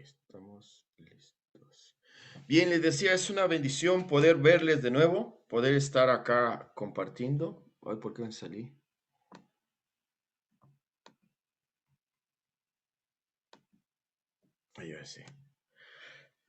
Estamos listos. Bien, les decía, es una bendición poder verles de nuevo, poder estar acá compartiendo. Ay, ¿por qué me salí? Ay, ya sé.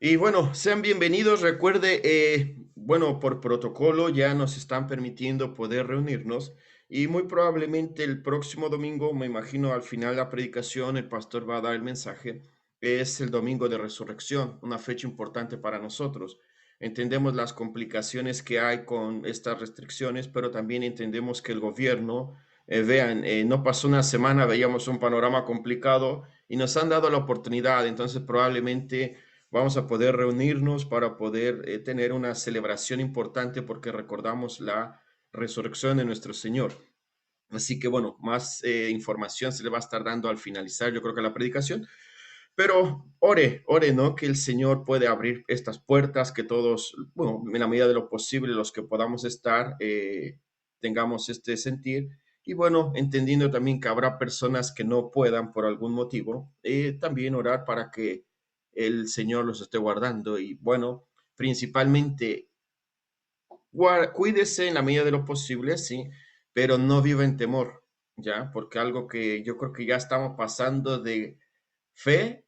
Y bueno, sean bienvenidos. Recuerde, bueno, por protocolo ya nos están permitiendo poder reunirnos y muy probablemente el próximo domingo, me imagino al final de la predicación, el pastor va a dar el mensaje. Es el domingo de resurrección, una fecha importante para nosotros. Entendemos las complicaciones que hay con estas restricciones, pero también entendemos que el gobierno, vean, no pasó una semana, veíamos un panorama complicado y nos han dado la oportunidad, entonces probablemente vamos a poder reunirnos para poder tener una celebración importante porque recordamos la resurrección de nuestro Señor. Así que bueno, más información se le va a estar dando al finalizar, yo creo que la predicación, pero ore, ¿no? Que el Señor puede abrir estas puertas, que todos, bueno, en la medida de lo posible, los que podamos estar, tengamos este sentir. Y bueno, entendiendo también que habrá personas que no puedan por algún motivo, también orar para que el Señor los esté guardando. Y bueno, principalmente, cuídese en la medida de lo posible, sí, pero no viva en temor, ¿ya? Porque algo que yo creo que ya estamos pasando de fe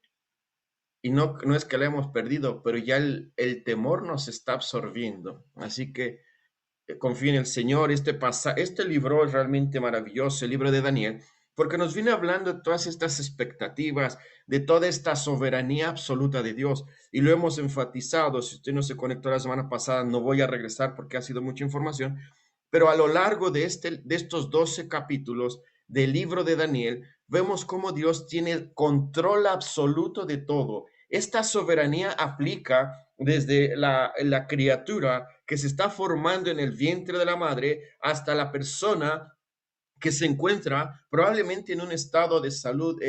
y no es que la hemos perdido, pero ya el temor nos está absorbiendo. Así que confíe en el Señor. Este libro es realmente maravilloso, el libro de Daniel, porque nos viene hablando de todas estas expectativas, de toda esta soberanía absoluta de Dios. Y lo hemos enfatizado. Si usted no se conectó la semana pasada, no voy a regresar porque ha sido mucha información. Pero a lo largo de estos 12 capítulos del libro de Daniel, vemos cómo Dios tiene control absoluto de todo. Esta soberanía aplica desde la criatura que se está formando en el vientre de la madre hasta la persona que se encuentra probablemente en un estado de salud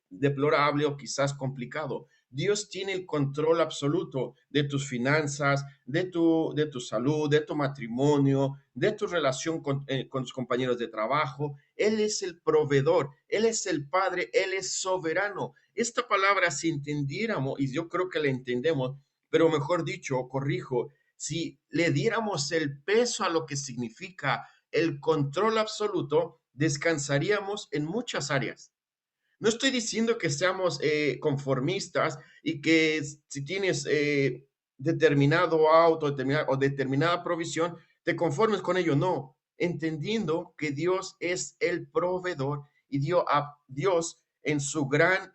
deplorable o quizás complicado. Dios tiene el control absoluto de tus finanzas, de tu salud, de tu matrimonio, de tu relación con tus compañeros de trabajo. Él es el proveedor, Él es el Padre, Él es soberano. Esta palabra, si entendiéramos, y yo creo que la entendemos, pero mejor dicho, corrijo, si le diéramos el peso a lo que significa el control absoluto, descansaríamos en muchas áreas. No estoy diciendo que seamos conformistas y que si tienes determinado auto o determinada provisión, te conformes con ello. No, entendiendo que Dios es el proveedor y Dios en su gran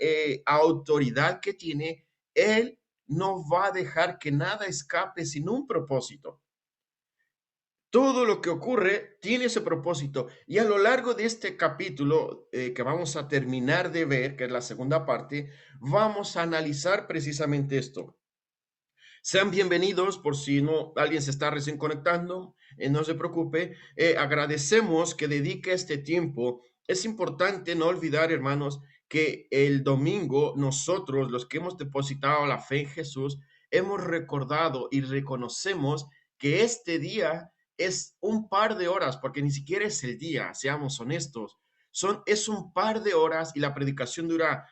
autoridad que tiene, Él no va a dejar que nada escape sin un propósito. Todo lo que ocurre tiene ese propósito. Y a lo largo de este capítulo que vamos a terminar de ver, que es la segunda parte, vamos a analizar precisamente esto. Sean bienvenidos por si no alguien se está recién conectando, no se preocupe. Agradecemos que dedique este tiempo. Es importante no olvidar, hermanos, que el domingo nosotros, los que hemos depositado la fe en Jesús, hemos recordado y reconocemos que este día es un par de horas, porque ni siquiera es el día, seamos honestos. Es un par de horas y la predicación dura,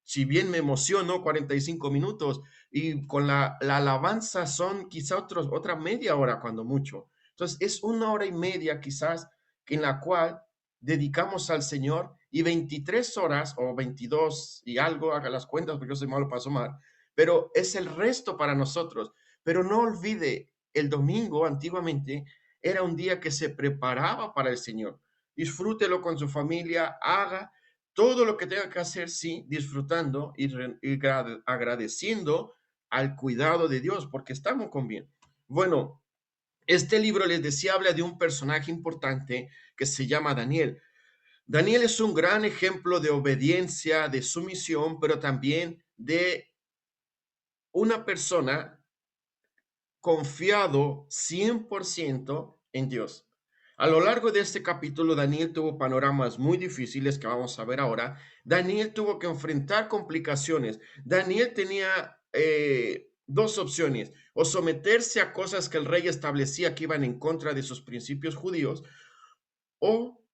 si bien me emociono, 45 minutos, y con la alabanza son quizá otra media hora cuando mucho. Entonces es una hora y media quizás en la cual dedicamos al Señor y 23 horas o 22 y algo, haga las cuentas porque yo soy malo para sumar, pero es el resto para nosotros. Pero no olvide, el domingo antiguamente era un día que se preparaba para el Señor. Disfrútelo con su familia, haga todo lo que tenga que hacer, sí, disfrutando y agradeciendo al cuidado de Dios, porque estamos con bien. Bueno, este libro, les decía, habla de un personaje importante que se llama Daniel. Daniel es un gran ejemplo de obediencia, de sumisión, pero también de una persona confiado 100% en Dios. A lo largo de este capítulo, Daniel tuvo panoramas muy difíciles que vamos a ver ahora. Daniel tuvo que enfrentar complicaciones. Daniel tenía dos opciones: o someterse a cosas que el rey establecía que iban en contra de sus principios judíos, o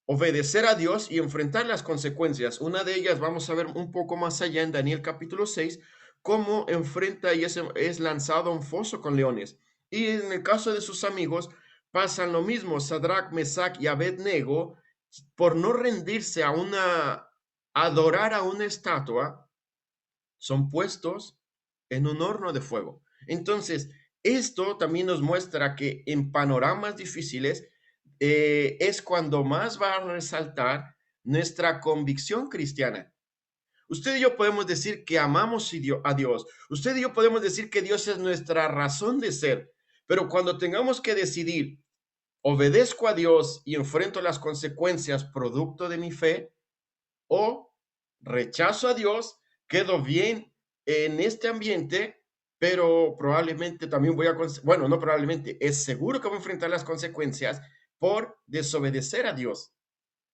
obedecer a Dios y enfrentar las consecuencias. Una de ellas, vamos a ver un poco más allá en Daniel capítulo 6, cómo enfrenta y es lanzado a un foso con leones. Y en el caso de sus amigos, pasan lo mismo. Sadrach, Mesach y Abednego, por no rendirse adorar a una estatua, son puestos en un horno de fuego. Entonces, esto también nos muestra que en panoramas difíciles es cuando más va a resaltar nuestra convicción cristiana. Usted y yo podemos decir que amamos a Dios. Usted y yo podemos decir que Dios es nuestra razón de ser. Pero cuando tengamos que decidir, obedezco a Dios y enfrento las consecuencias producto de mi fe, o rechazo a Dios, quedo bien en este ambiente, pero probablemente también bueno, no probablemente, es seguro que voy a enfrentar las consecuencias por desobedecer a Dios.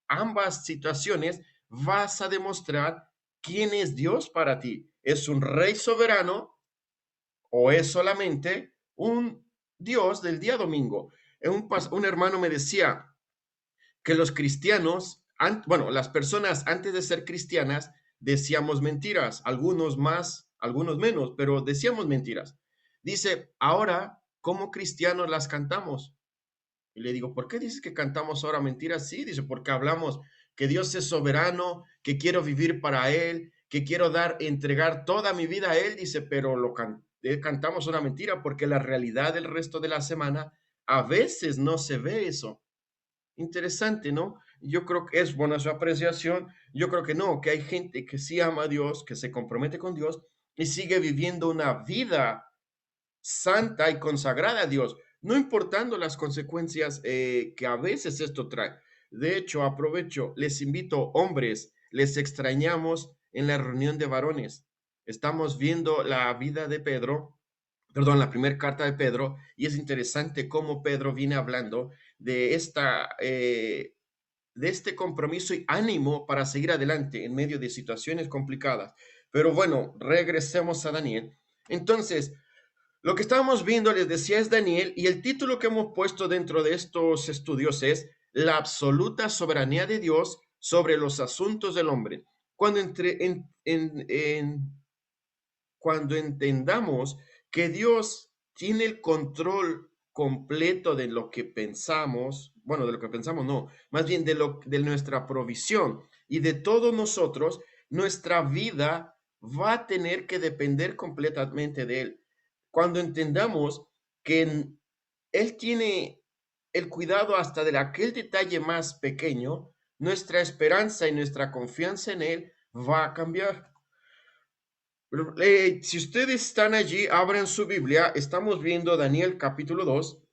Ambas situaciones vas a demostrar quién es Dios para ti. ¿Es un rey soberano o es solamente un Dios del día domingo? Un hermano me decía, que los cristianos, bueno, las personas antes de ser cristianas decíamos mentiras, algunos más, algunos menos, pero decíamos mentiras. Dice, ahora, como cristianos las cantamos. Y le digo, ¿por qué dices que cantamos ahora mentiras? Sí, dice, porque hablamos que Dios es soberano, que quiero vivir para Él, que quiero entregar toda mi vida a Él, dice, pero cantamos una mentira porque la realidad del resto de la semana a veces no se ve eso. Interesante, ¿no? Yo creo que es buena su apreciación. Yo creo que no, que hay gente que sí ama a Dios, que se compromete con Dios y sigue viviendo una vida santa y consagrada a Dios, no importando las consecuencias que a veces esto trae. De hecho, aprovecho, les invito, hombres, les extrañamos en la reunión de varones. Estamos viendo la vida de Pedro, perdón, la primera carta de Pedro, y es interesante cómo Pedro viene hablando de de este compromiso y ánimo para seguir adelante en medio de situaciones complicadas. Pero bueno, regresemos a Daniel. Entonces, lo que estábamos viendo, les decía, es Daniel, y el título que hemos puesto dentro de estos estudios es La absoluta soberanía de Dios sobre los asuntos del hombre. Cuando, cuando entendamos que Dios tiene el control completo de lo que pensamos, bueno, de lo que pensamos no, más bien de nuestra provisión y de todos nosotros, nuestra vida va a tener que depender completamente de Él. Cuando entendamos que Él tiene el cuidado hasta de aquel detalle más pequeño, nuestra esperanza y nuestra confianza en Él va a cambiar. Si ustedes están allí, abran su Biblia. Estamos viendo Daniel capítulo 2.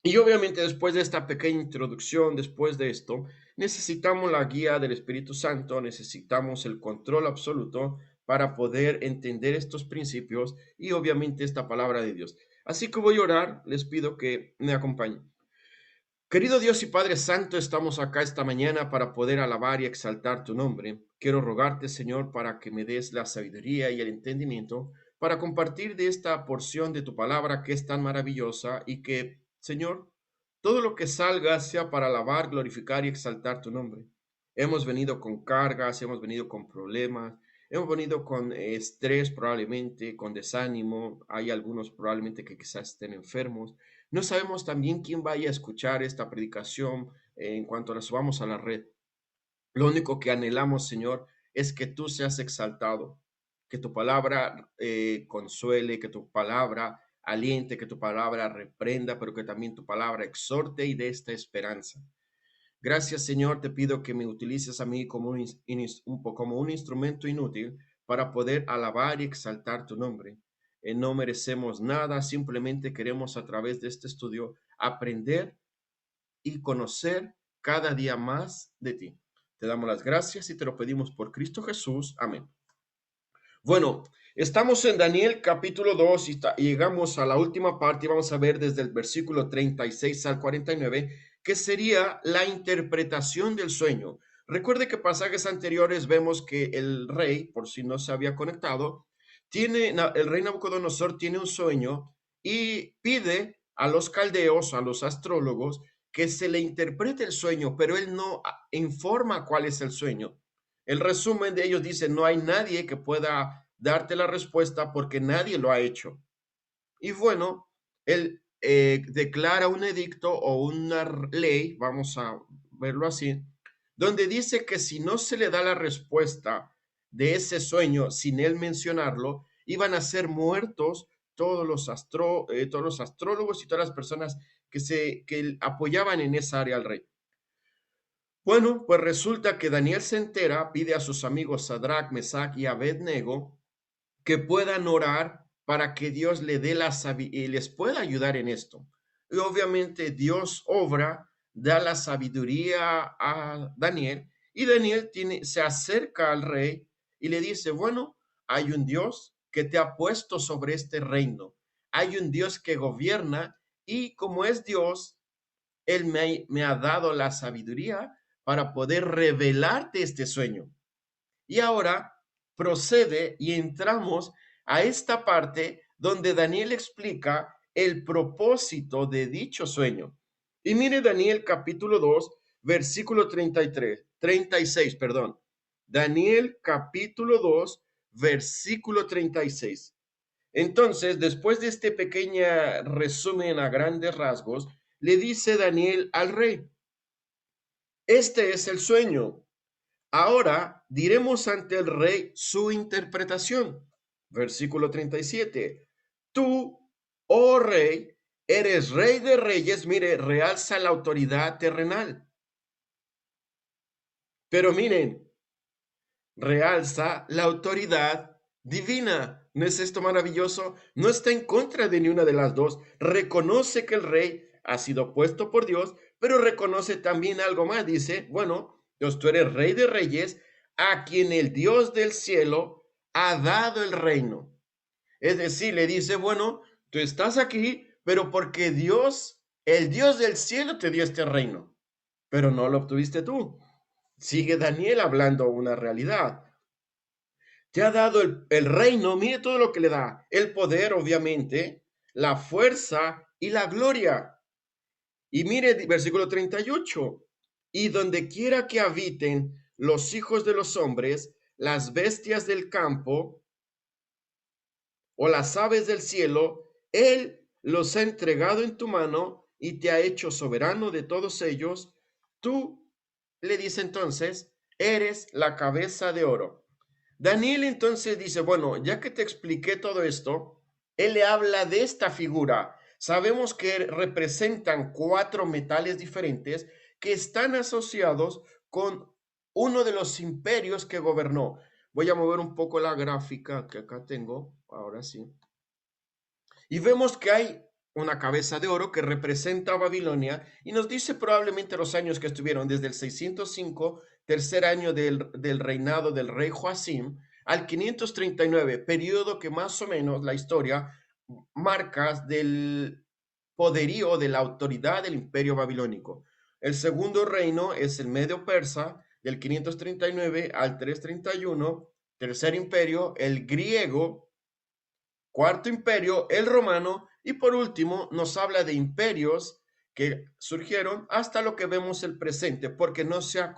Y obviamente después de esta pequeña introducción, después de esto, necesitamos la guía del Espíritu Santo, necesitamos el control absoluto para poder entender estos principios y obviamente esta palabra de Dios. Así que voy a orar, les pido que me acompañen. Querido Dios y Padre Santo, estamos acá esta mañana para poder alabar y exaltar tu nombre. Quiero rogarte, Señor, para que me des la sabiduría y el entendimiento para compartir de esta porción de tu palabra que es tan maravillosa y que, Señor, todo lo que salga sea para alabar, glorificar y exaltar tu nombre. Hemos venido con cargas, hemos venido con problemas, hemos venido con estrés probablemente, con desánimo. Hay algunos probablemente que quizás estén enfermos. No sabemos también quién vaya a escuchar esta predicación en cuanto la subamos a la red. Lo único que anhelamos, Señor, es que tú seas exaltado, que tu palabra consuele, que tu palabra aliente, que tu palabra reprenda, pero que también tu palabra exhorte y dé esta esperanza. Gracias, Señor, te pido que me utilices a mí como como un instrumento inútil para poder alabar y exaltar tu nombre. No merecemos nada, simplemente queremos a través de este estudio aprender y conocer cada día más de ti. Te damos las gracias y te lo pedimos por Cristo Jesús. Amén. Bueno, estamos en Daniel capítulo 2 y llegamos a la última parte y vamos a ver desde el versículo 36 al 49, que sería la interpretación del sueño. Recuerde que pasajes anteriores vemos que el rey, por si no se había conectado, el rey Nabucodonosor tiene un sueño y pide a los caldeos, a los astrólogos, que se le interprete el sueño, pero él no informa cuál es el sueño. El resumen de ellos dice, no hay nadie que pueda darte la respuesta porque nadie lo ha hecho. Y bueno, él declara un edicto o una ley, vamos a verlo así, donde dice que si no se le da la respuesta de ese sueño sin él mencionarlo, iban a ser muertos todos los astrólogos y todas las personas que apoyaban en esa área al rey. Bueno, pues resulta que Daniel se entera, pide a sus amigos Sadrach, Mesach y Abednego que puedan orar para que Dios le dé la sabiduría y les pueda ayudar en esto. Y obviamente Dios obra, da la sabiduría a Daniel y Daniel se acerca al rey y le dice, bueno, hay un Dios que te ha puesto sobre este reino. Hay un Dios que gobierna y como es Dios, Él me ha dado la sabiduría para poder revelarte este sueño. Y ahora procede y entramos a esta parte donde Daniel explica el propósito de dicho sueño. Y mire Daniel capítulo 2 versículo 36, perdón. Daniel capítulo 2 versículo 36. Entonces, después de este pequeño resumen a grandes rasgos, le dice Daniel al rey, este es el sueño. Ahora diremos ante el rey su interpretación. Versículo 37. Tú, oh rey, eres rey de reyes. Mire, realza la autoridad terrenal. Pero miren, realza la autoridad divina. ¿No es esto maravilloso? No está en contra de ni una de las dos. Reconoce que el rey ha sido puesto por Dios, pero reconoce también algo más. Dice, bueno, Dios, tú eres rey de reyes, a quien el Dios del cielo ha dado el reino. Es decir, le dice, bueno, tú estás aquí, pero porque Dios, el Dios del cielo te dio este reino, pero no lo obtuviste tú. Sigue Daniel hablando una realidad. Te ha dado el reino, mire todo lo que le da, el poder, obviamente, la fuerza y la gloria. Y mire, versículo 38, y donde quiera que habiten los hijos de los hombres, las bestias del campo o las aves del cielo, Él los ha entregado en tu mano y te ha hecho soberano de todos ellos. Tú, le dice entonces, eres la cabeza de oro. Daniel entonces dice, bueno, ya que te expliqué todo esto, él le habla de esta figura. Sabemos que representan cuatro metales diferentes que están asociados con uno de los imperios que gobernó. Voy a mover un poco la gráfica que acá tengo, ahora sí. Y vemos que hay una cabeza de oro que representa a Babilonia y nos dice probablemente los años que estuvieron desde el 605, tercer año del reinado del rey Joacim, al 539, periodo que más o menos la historia marca del poderío de la autoridad del imperio babilónico. El segundo reino es el medio persa, del 539 al 331, tercer imperio, el griego, cuarto imperio, el romano, y por último nos habla de imperios que surgieron hasta lo que vemos el presente, porque no se ha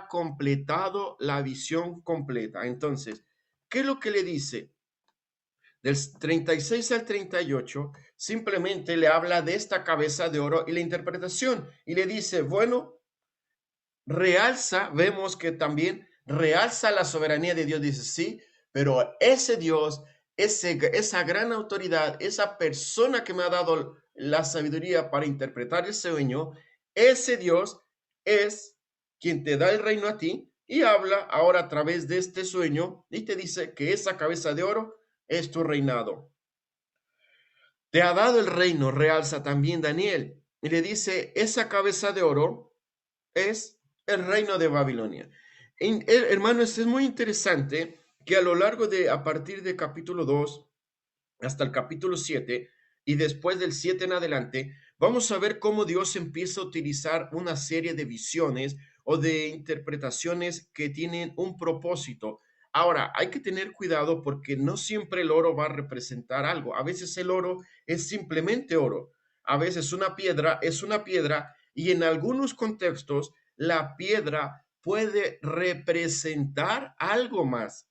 completado la visión completa. Entonces, ¿qué es lo que le dice? Del 36 al 38, simplemente le habla de esta cabeza de oro y la interpretación, y le dice, bueno, realza, vemos que también realza la soberanía de Dios, dice, sí, pero ese Dios, esa gran autoridad, esa persona que me ha dado la sabiduría para interpretar el sueño, ese Dios es quien te da el reino a ti y habla ahora a través de este sueño y te dice que esa cabeza de oro es tu reinado. Te ha dado el reino, realza también Daniel, y le dice, esa cabeza de oro es el reino de Babilonia. Hermanos, es muy interesante que a lo largo a partir de capítulo 2 hasta el capítulo 7 y después del 7 en adelante, vamos a ver cómo Dios empieza a utilizar una serie de visiones o de interpretaciones que tienen un propósito. Ahora, hay que tener cuidado porque no siempre el oro va a representar algo. A veces el oro es simplemente oro. A veces una piedra es una piedra y en algunos contextos la piedra puede representar algo más,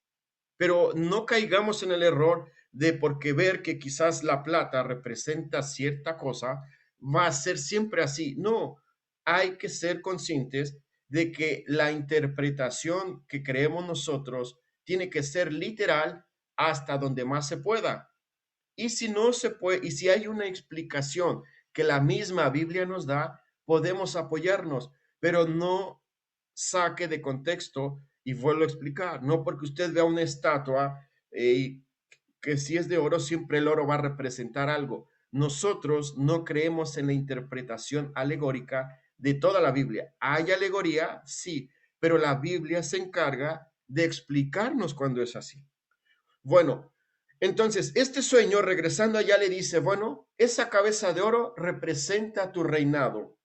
pero no caigamos en el error de porque ver que quizás la plata representa cierta cosa, va a ser siempre así. No, hay que ser conscientes de que la interpretación que creemos nosotros tiene que ser literal hasta donde más se pueda. Y si no se puede, y si hay una explicación que la misma Biblia nos da, podemos apoyarnos, pero no saque de contexto y vuelvo a explicar, no porque usted vea una estatua que si es de oro, siempre el oro va a representar algo. Nosotros no creemos en la interpretación alegórica de toda la Biblia. ¿Hay alegoría? Sí, pero la Biblia se encarga de explicarnos cuando es así. Bueno, entonces este sueño, regresando allá, le dice, bueno, esa cabeza de oro representa tu reinado.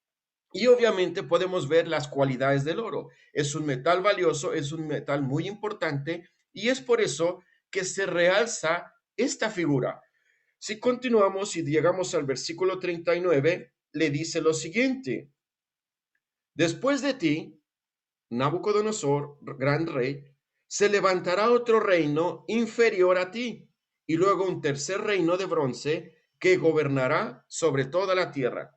Y obviamente podemos ver las cualidades del oro. Es un metal valioso, es un metal muy importante y es por eso que se realza esta figura. Si continuamos y llegamos al versículo 39, le dice lo siguiente: después de ti, Nabucodonosor, gran rey, se levantará otro reino inferior a ti, y luego un tercer reino de bronce que gobernará sobre toda la tierra.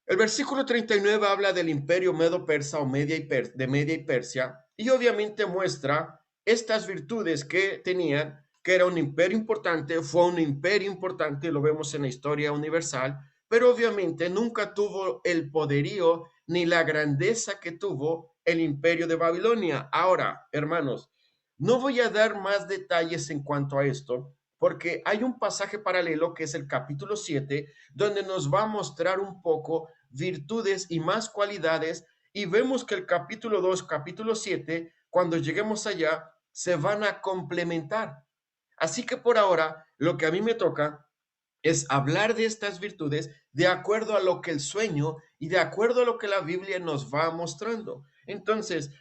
El versículo 39 habla del imperio medo-persa o de Media y Persia, y obviamente muestra estas virtudes que tenían, que era un imperio importante, fue un imperio importante, lo vemos en la historia universal, pero obviamente nunca tuvo el poderío ni la grandeza que tuvo el imperio de Babilonia. Ahora, hermanos, no voy a dar más detalles en cuanto a esto, porque hay un pasaje paralelo que es el capítulo 7, donde nos va a mostrar un poco virtudes y más cualidades, y vemos que el capítulo 2, capítulo 7, cuando lleguemos allá, se van a complementar. Así que por ahora, lo que a mí me toca es hablar de estas virtudes de acuerdo a lo que el sueño y de acuerdo a lo que la Biblia nos va mostrando. Entonces,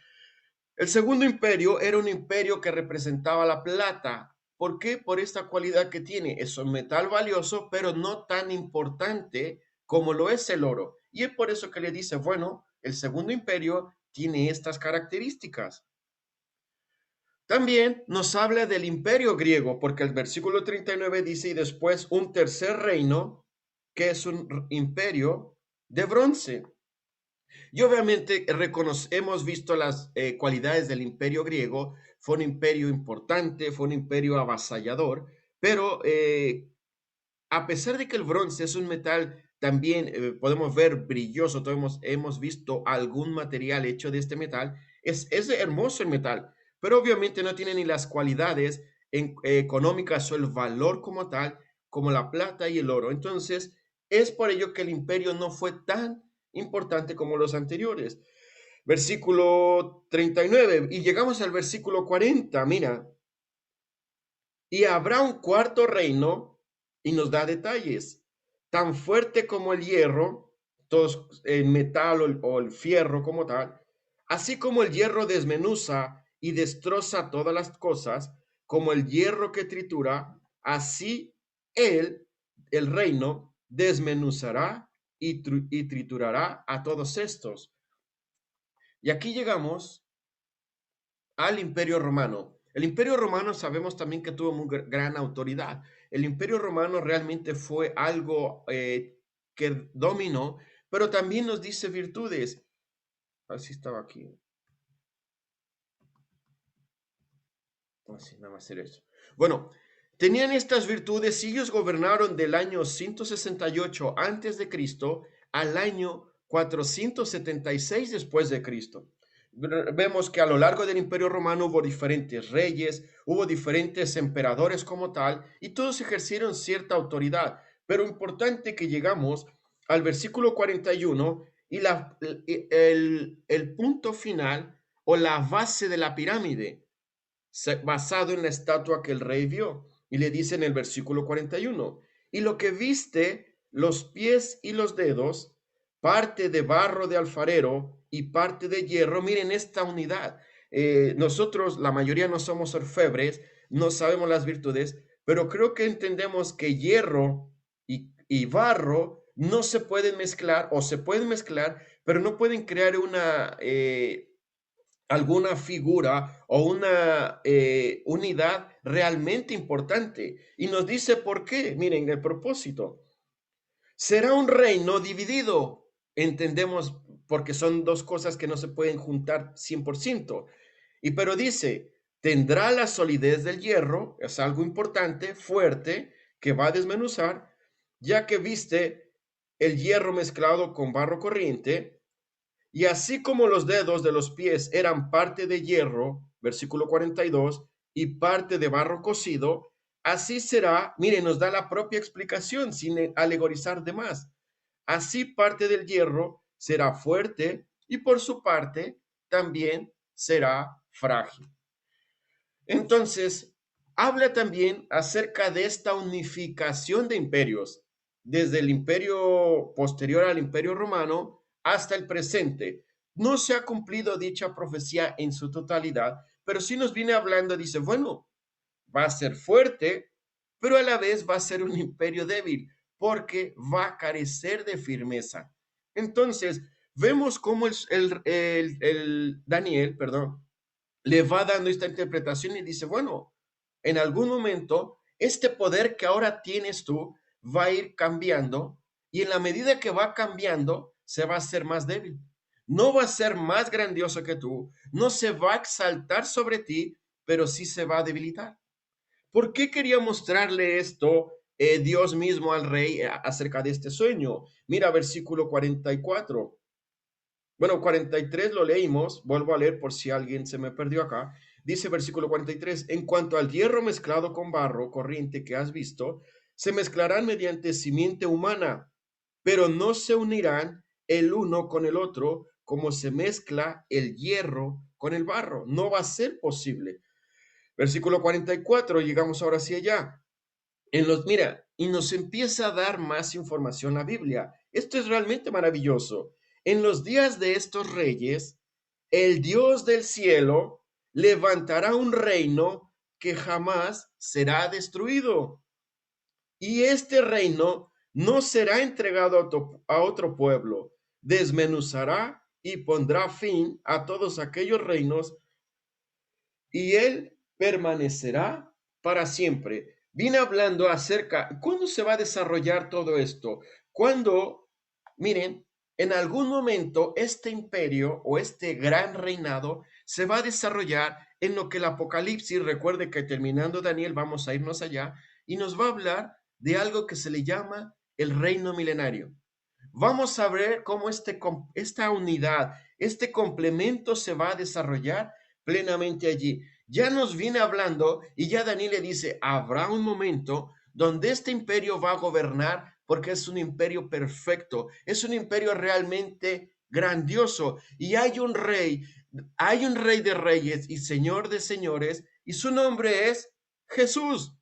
el segundo imperio era un imperio que representaba la plata. ¿Por qué? Por esta cualidad que tiene. Es un metal valioso, pero no tan importante como lo es el oro. Y es por eso que le dice, bueno, el segundo imperio tiene estas características. También nos habla del imperio griego, porque el versículo 39 dice, y después un tercer reino, que es un imperio de bronce. Y obviamente hemos visto las cualidades del imperio griego. Fue un imperio importante, fue un imperio avasallador, pero a pesar de que el bronce es un metal también podemos ver brilloso, hemos visto algún material hecho de este metal, es hermoso el metal, pero obviamente no tiene ni las cualidades económicas o el valor como tal, como la plata y el oro. Entonces, es por ello que el imperio no fue tan importante como los anteriores. Versículo 39, y llegamos al versículo 40, mira, y habrá un cuarto reino, y nos da detalles, tan fuerte como el hierro, todos el metal o el fierro como tal, así como el hierro desmenuza y destroza todas las cosas, como el hierro que tritura, así él, el reino, desmenuzará y triturará a todos estos. Y aquí llegamos al Imperio Romano. El Imperio Romano sabemos también que tuvo muy gran autoridad. El Imperio Romano realmente fue algo que dominó, pero también nos dice virtudes. Así estaba aquí. Así, nada más hacer eso. Bueno, tenían estas virtudes y ellos gobernaron del año 168 antes de Cristo al año 476 después de Cristo. Vemos que a lo largo del Imperio Romano hubo diferentes reyes, hubo diferentes emperadores como tal, y todos ejercieron cierta autoridad. Pero importante que llegamos al versículo 41 y el punto final o la base de la pirámide basado en la estatua que el rey vio. Y le dice en el versículo 41, y lo que viste, los pies y los dedos, parte de barro de alfarero y parte de hierro. Miren esta unidad. Nosotros, la mayoría no somos orfebres, no sabemos las virtudes, pero creo que entendemos que hierro y barro no se pueden mezclar o se pueden mezclar, pero no pueden crear alguna figura o una unidad realmente importante. Y nos dice por qué. Miren, el propósito. Será un reino dividido. Entendemos porque son dos cosas que no se pueden juntar 100%. Y pero dice, tendrá la solidez del hierro, es algo importante, fuerte, que va a desmenuzar, ya que viste el hierro mezclado con barro corriente, y así como los dedos de los pies eran parte de hierro, versículo 42, y parte de barro cocido, así será, mire, nos da la propia explicación sin alegorizar de más. Así parte del hierro será fuerte y por su parte también será frágil. Entonces, habla también acerca de esta unificación de imperios, desde el imperio posterior al imperio romano hasta el presente. No se ha cumplido dicha profecía en su totalidad, pero sí nos viene hablando, dice, bueno, va a ser fuerte, pero a la vez va a ser un imperio débil, porque va a carecer de firmeza. Entonces, vemos cómo el Daniel, perdón, le va dando esta interpretación y dice, bueno, en algún momento este poder que ahora tienes tú va a ir cambiando y en la medida que va cambiando se va a hacer más débil. No va a ser más grandioso que tú, no se va a exaltar sobre ti, pero sí se va a debilitar. ¿Por qué quería mostrarle esto Dios mismo al rey acerca de este sueño? Mira versículo 44. Bueno, 43 lo leímos, vuelvo a leer por si alguien se me perdió acá. Dice versículo 43, en cuanto al hierro mezclado con barro corriente que has visto, se mezclarán mediante simiente humana, pero no se unirán el uno con el otro como se mezcla el hierro con el barro. No va a ser posible. Versículo 44, llegamos ahora hacia allá. Mira, y nos empieza a dar más información la Biblia. Esto es realmente maravilloso. En los días de estos reyes, el Dios del cielo levantará un reino que jamás será destruido. Y este reino no será entregado a otro pueblo. Desmenuzará y pondrá fin a todos aquellos reinos y él permanecerá para siempre. Vine hablando acerca, ¿cuándo se va a desarrollar todo esto? Cuando, miren, en algún momento este imperio o este gran reinado se va a desarrollar en lo que el Apocalipsis, recuerde que terminando Daniel vamos a irnos allá, y nos va a hablar de algo que se le llama el reino milenario. Vamos a ver cómo esta unidad, este complemento se va a desarrollar plenamente allí. Ya nos viene hablando y ya Daniel le dice, habrá un momento donde este imperio va a gobernar porque es un imperio perfecto, es un imperio realmente grandioso y hay un rey de reyes y señor de señores y su nombre es Jesús.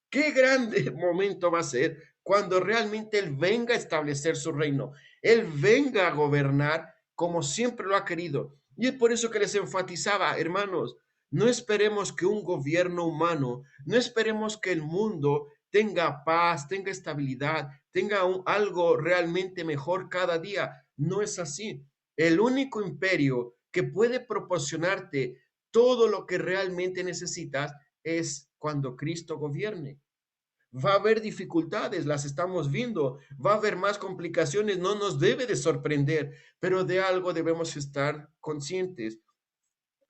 Qué grande momento va a ser cuando realmente Él venga a establecer su reino. Él venga a gobernar como siempre lo ha querido. Y es por eso que les enfatizaba, hermanos, no esperemos que un gobierno humano, no esperemos que el mundo tenga paz, tenga estabilidad, tenga algo realmente mejor cada día. No es así. El único imperio que puede proporcionarte todo lo que realmente necesitas es cuando Cristo gobierne. Va a haber dificultades, las estamos viendo, va a haber más complicaciones, no nos debe de sorprender, pero de algo debemos estar conscientes.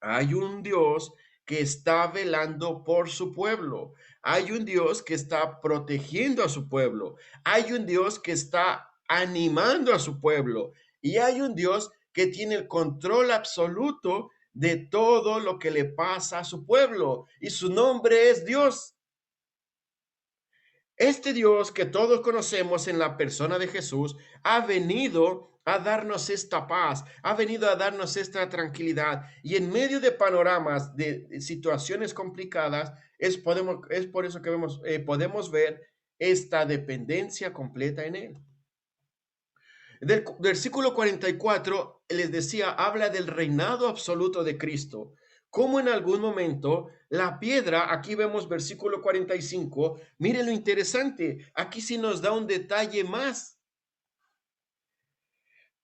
Hay un Dios que está velando por su pueblo. Hay un Dios que está protegiendo a su pueblo. Hay un Dios que está animando a su pueblo. Y hay un Dios que tiene el control absoluto de todo lo que le pasa a su pueblo. Y su nombre es Dios. Este Dios que todos conocemos en la persona de Jesús ha venido a darnos esta paz, ha venido a darnos esta tranquilidad y en medio de panoramas de situaciones complicadas es por eso que podemos ver esta dependencia completa en Él. Del versículo 44 les decía, habla del reinado absoluto de Cristo. Como en algún momento la piedra, aquí vemos versículo 45, miren lo interesante, aquí sí nos da un detalle más.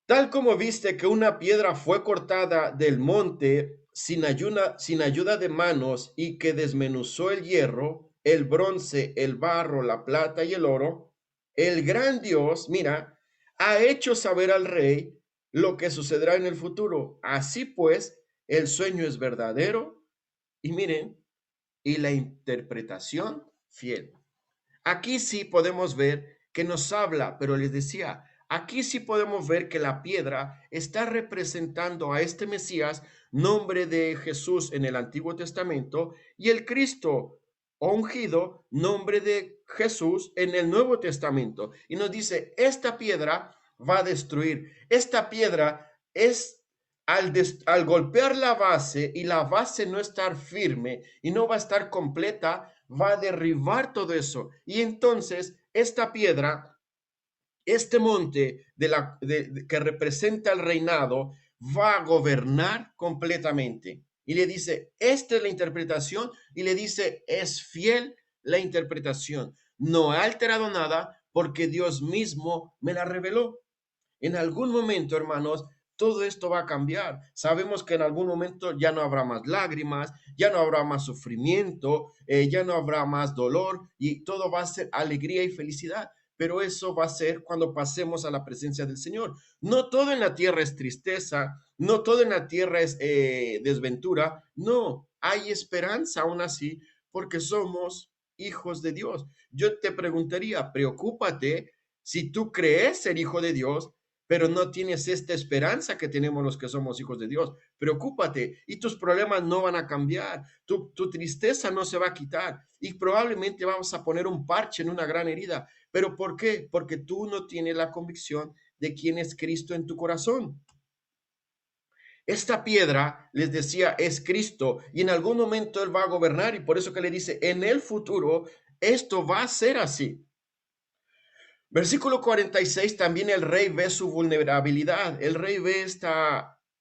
Tal como viste que una piedra fue cortada del monte sin ayuda de manos y que desmenuzó el hierro, el bronce, el barro, la plata y el oro, el gran Dios, mira, ha hecho saber al rey lo que sucederá en el futuro. Así pues, el sueño es verdadero y miren, y la interpretación fiel. Aquí sí podemos ver que nos habla, pero les decía, aquí sí podemos ver que la piedra está representando a este Mesías, nombre de Jesús en el Antiguo Testamento, y el Cristo ungido, nombre de Jesús en el Nuevo Testamento. Y nos dice, esta piedra va a destruir. Esta piedra es al golpear la base y la base no estar firme y no va a estar completa, va a derribar todo eso. Y entonces esta piedra, este monte que representa el reinado, va a gobernar completamente. Y le dice, esta es la interpretación, y le dice, es fiel la interpretación. No ha alterado nada porque Dios mismo me la reveló. En algún momento, hermanos, todo esto va a cambiar. Sabemos que en algún momento ya no habrá más lágrimas, ya no habrá más sufrimiento, ya no habrá más dolor y todo va a ser alegría y felicidad. Pero eso va a ser cuando pasemos a la presencia del Señor. No todo en la tierra es tristeza, no todo en la tierra es desventura. No, hay esperanza aún así porque somos hijos de Dios. Yo te preguntaría, preocúpate si tú crees ser hijo de Dios, pero no tienes esta esperanza que tenemos los que somos hijos de Dios. Preocúpate y tus problemas no van a cambiar, tu tristeza no se va a quitar y probablemente vamos a poner un parche en una gran herida. ¿Pero por qué? Porque tú no tienes la convicción de quién es Cristo en tu corazón. Esta piedra, les decía, es Cristo y en algún momento Él va a gobernar y por eso que le dice, en el futuro esto va a ser así. Versículo 46, también el rey ve su vulnerabilidad, el rey ve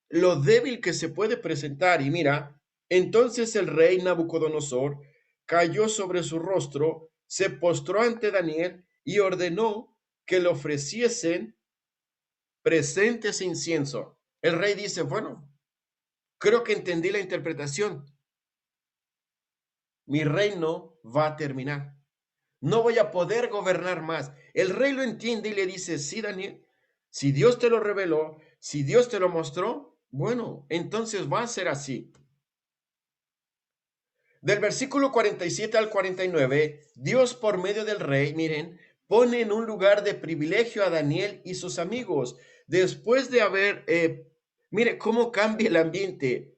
lo débil que se puede presentar y mira, entonces el rey Nabucodonosor cayó sobre su rostro, se postró ante Daniel y ordenó que le ofreciesen presentes e incienso. El rey dice, bueno, creo que entendí la interpretación, mi reino va a terminar. No voy a poder gobernar más. El rey lo entiende y le dice, sí, Daniel, si Dios te lo reveló, si Dios te lo mostró, bueno, entonces va a ser así. Del versículo 47 al 49, Dios por medio del rey, miren, pone en un lugar de privilegio a Daniel y sus amigos. Después de haber, mire cómo cambia el ambiente.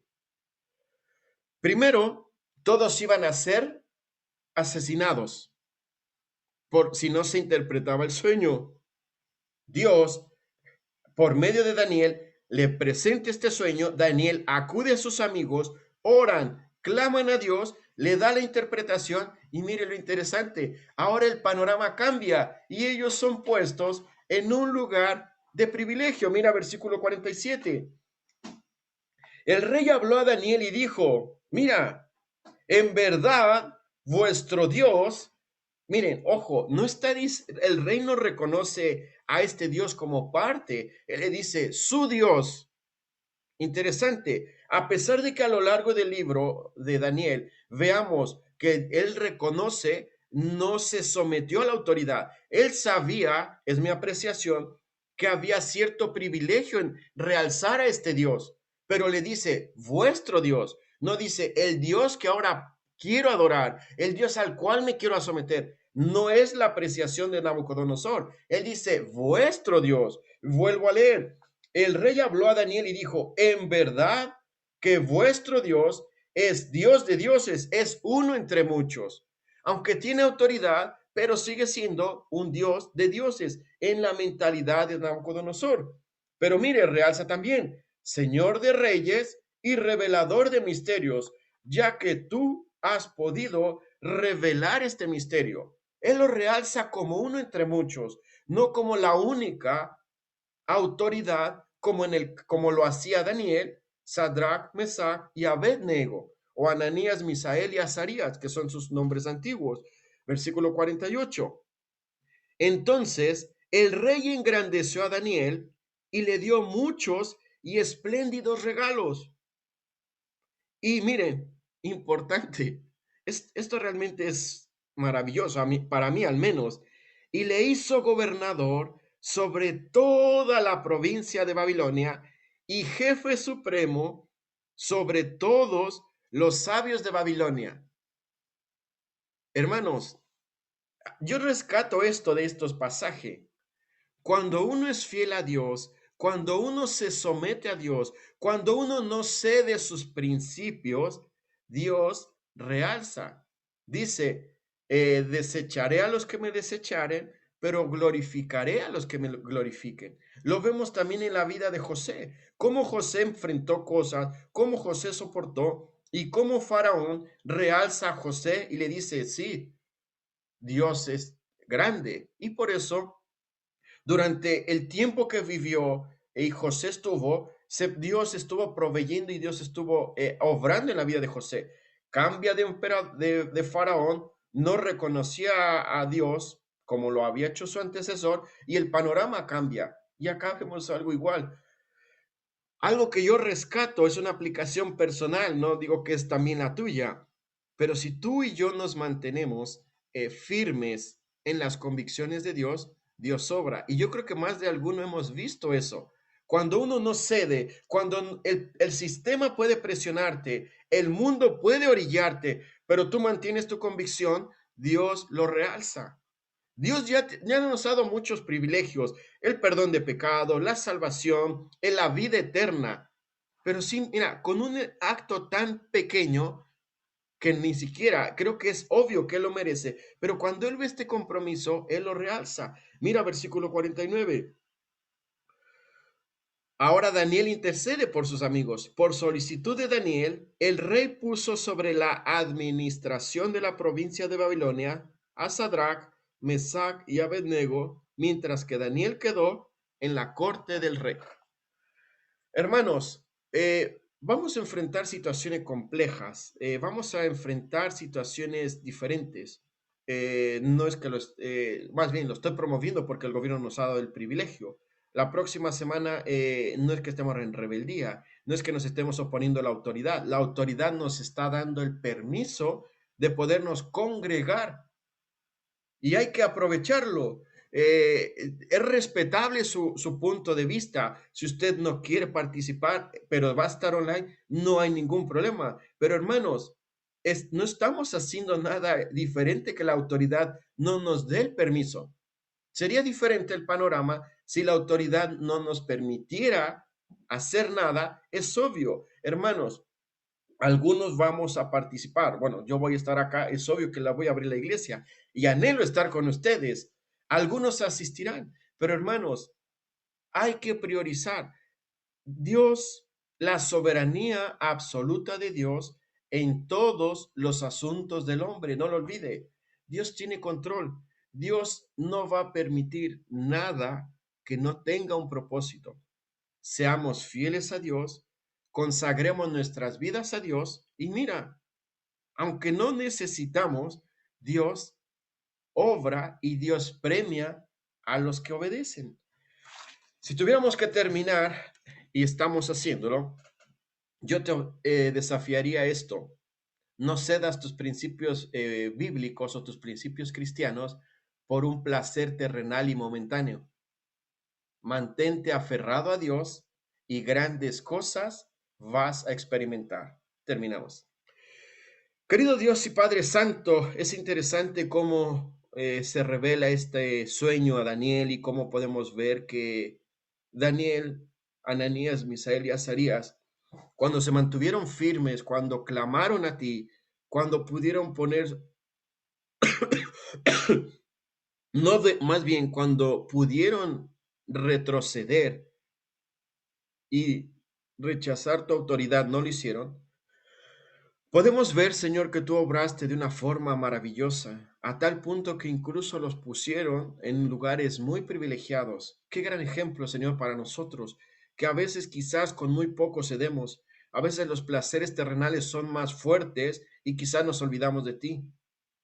Primero, todos iban a ser asesinados por si no se interpretaba el sueño. Dios por medio de Daniel, le presenta este sueño, Daniel acude a sus amigos, oran, claman a Dios, le da la interpretación y mire lo interesante, ahora el panorama cambia y ellos son puestos en un lugar de privilegio. Mira versículo 47. El rey habló a Daniel y dijo, mira, en verdad vuestro Dios. Miren, ojo, no está, el rey no reconoce a este Dios como parte, él le dice su Dios. Interesante, a pesar de que a lo largo del libro de Daniel veamos que él reconoce, no se sometió a la autoridad. Él sabía, es mi apreciación, que había cierto privilegio en realzar a este Dios, pero le dice vuestro Dios, no dice el Dios que ahora quiero adorar, el Dios al cual me quiero someter. No es la apreciación de Nabucodonosor. Él dice vuestro Dios. Vuelvo a leer. El rey habló a Daniel y dijo, en verdad que vuestro Dios es Dios de dioses, es uno entre muchos. Aunque tiene autoridad, pero sigue siendo un Dios de dioses en la mentalidad de Nabucodonosor. Pero mire, realza también, Señor de reyes y revelador de misterios, ya que tú has podido revelar este misterio. Él lo realza como uno entre muchos, no como la única autoridad como lo hacía Daniel, Sadrach, Mesach y Abednego, o Ananías, Misael y Azarías, que son sus nombres antiguos. Versículo 48. Entonces el rey engrandeció a Daniel y le dio muchos y espléndidos regalos. Y miren, importante, esto realmente es maravilloso, para mí al menos. Y le hizo gobernador sobre toda la provincia de Babilonia y jefe supremo sobre todos los sabios de Babilonia. Hermanos, yo rescato esto de estos pasajes. Cuando uno es fiel a Dios, cuando uno se somete a Dios, cuando uno no cede sus principios, Dios realza. Dice, desecharé a los que me desecharen, pero glorificaré a los que me glorifiquen. Lo vemos también en la vida de José, cómo José enfrentó cosas, cómo José soportó y cómo Faraón realza a José y le dice, sí, Dios es grande. Y por eso durante el tiempo que vivió y José estuvo, Dios estuvo proveyendo y Dios estuvo obrando en la vida de José. Cambia de Faraón, no reconocía a Dios como lo había hecho su antecesor y el panorama cambia. Y acá vemos algo igual. Algo que yo rescato es una aplicación personal, no digo que es también la tuya, pero si tú y yo nos mantenemos firmes en las convicciones de Dios, Dios obra. Y yo creo que más de alguno hemos visto eso. Cuando uno no cede, cuando el sistema puede presionarte, el mundo puede orillarte, pero tú mantienes tu convicción, Dios lo realza. Dios ya nos ha dado muchos privilegios, el perdón de pecado, la salvación, la vida eterna. Pero sí, mira, con un acto tan pequeño que ni siquiera creo que es obvio que Él lo merece, pero cuando Él ve este compromiso, Él lo realza. Mira versículo 49. Ahora Daniel intercede por sus amigos. Por solicitud de Daniel, el rey puso sobre la administración de la provincia de Babilonia a Sadrach, Mesach y Abednego, mientras que Daniel quedó en la corte del rey. Hermanos, vamos a enfrentar situaciones complejas, vamos a enfrentar situaciones diferentes. No es que más bien lo estoy promoviendo porque el gobierno nos ha dado el privilegio. La próxima semana no es que estemos en rebeldía, no es que nos estemos oponiendo a la autoridad nos está dando el permiso de podernos congregar y hay que aprovecharlo. Es respetable su punto de vista. Si usted no quiere participar, pero va a estar online, no hay ningún problema. Pero hermanos, no estamos haciendo nada diferente que la autoridad no nos dé el permiso. Sería diferente el panorama si la autoridad no nos permitiera hacer nada. Es obvio, hermanos, algunos vamos a participar. Bueno, yo voy a estar acá, es obvio que la voy a abrir la iglesia y anhelo estar con ustedes. Algunos asistirán, pero hermanos, hay que priorizar. Dios, la soberanía absoluta de Dios en todos los asuntos del hombre, no lo olvide. Dios tiene control. Dios no va a permitir nada que no tenga un propósito. Seamos fieles a Dios, consagremos nuestras vidas a Dios y mira, aunque no necesitamos, Dios obra y Dios premia a los que obedecen. Si tuviéramos que terminar, y estamos haciéndolo, yo te desafiaría esto. No cedas tus principios bíblicos o tus principios cristianos por un placer terrenal y momentáneo. Mantente aferrado a Dios y grandes cosas vas a experimentar. Terminamos. Querido Dios y Padre Santo, es interesante cómo se revela este sueño a Daniel y cómo podemos ver que Daniel, Ananías, Misael y Azarías, cuando se mantuvieron firmes, cuando clamaron a ti, cuando pudieron poner, no de, más bien cuando pudieron retroceder y rechazar tu autoridad, no lo hicieron. Podemos ver, Señor, que tú obraste de una forma maravillosa, a tal punto que incluso los pusieron en lugares muy privilegiados. Qué gran ejemplo, Señor, para nosotros, que a veces quizás con muy poco cedemos, a veces los placeres terrenales son más fuertes y quizás nos olvidamos de ti.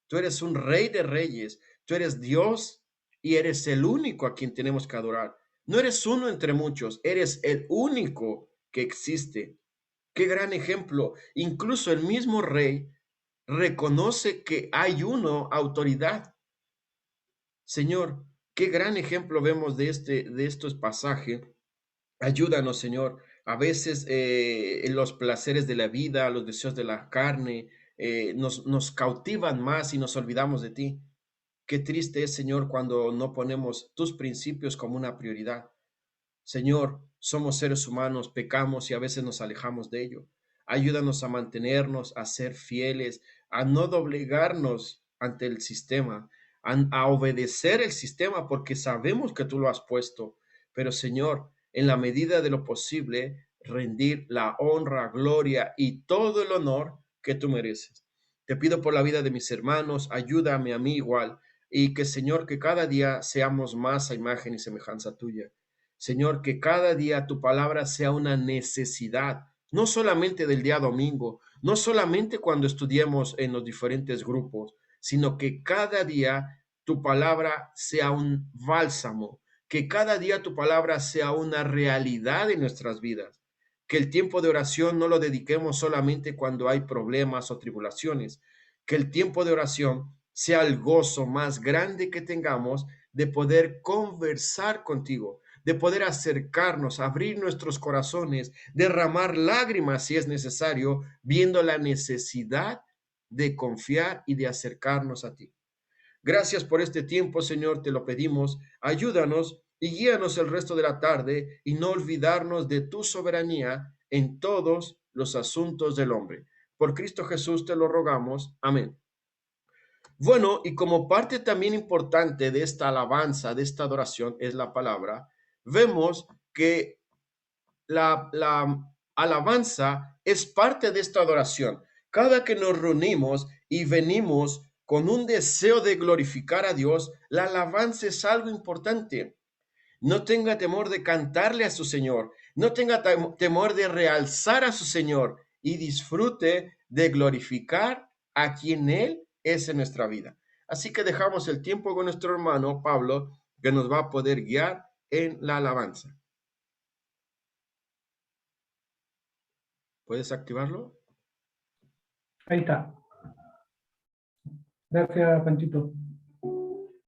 Tú eres un rey de reyes, tú eres Dios y eres el único a quien tenemos que adorar. No eres uno entre muchos, eres el único que existe. Qué gran ejemplo. Incluso el mismo rey reconoce que hay una autoridad. Señor, qué gran ejemplo vemos de estos pasajes. Ayúdanos, Señor. A veces en los placeres de la vida, los deseos de la carne, nos cautivan más y nos olvidamos de ti. Qué triste es, Señor, cuando no ponemos tus principios como una prioridad. Señor, somos seres humanos, pecamos y a veces nos alejamos de ello. Ayúdanos a mantenernos, a ser fieles, a no doblegarnos ante el sistema, a obedecer el sistema porque sabemos que tú lo has puesto. Pero Señor, en la medida de lo posible, rendir la honra, gloria y todo el honor que tú mereces. Te pido por la vida de mis hermanos, ayúdame a mí igual y que Señor, que cada día seamos más a imagen y semejanza tuya. Señor, que cada día tu palabra sea una necesidad, no solamente del día domingo, no solamente cuando estudiemos en los diferentes grupos, sino que cada día tu palabra sea un bálsamo, que cada día tu palabra sea una realidad en nuestras vidas, que el tiempo de oración no lo dediquemos solamente cuando hay problemas o tribulaciones, que el tiempo de oración sea el gozo más grande que tengamos de poder conversar contigo, de poder acercarnos, abrir nuestros corazones, derramar lágrimas si es necesario, viendo la necesidad de confiar y de acercarnos a ti. Gracias por este tiempo, Señor, te lo pedimos. Ayúdanos y guíanos el resto de la tarde y no olvidarnos de tu soberanía en todos los asuntos del hombre. Por Cristo Jesús te lo rogamos. Amén. Bueno, y como parte también importante de esta alabanza, de esta adoración, es la palabra, vemos que la alabanza es parte de esta adoración. Cada que nos reunimos y venimos con un deseo de glorificar a Dios, la alabanza es algo importante. No tenga temor de cantarle a su Señor, no tenga temor de realzar a su Señor y disfrute de glorificar a quien Él es en nuestra vida. Así que dejamos el tiempo con nuestro hermano Pablo, que nos va a poder guiar en la alabanza. ¿Puedes activarlo? Ahí está. Gracias, Panchito.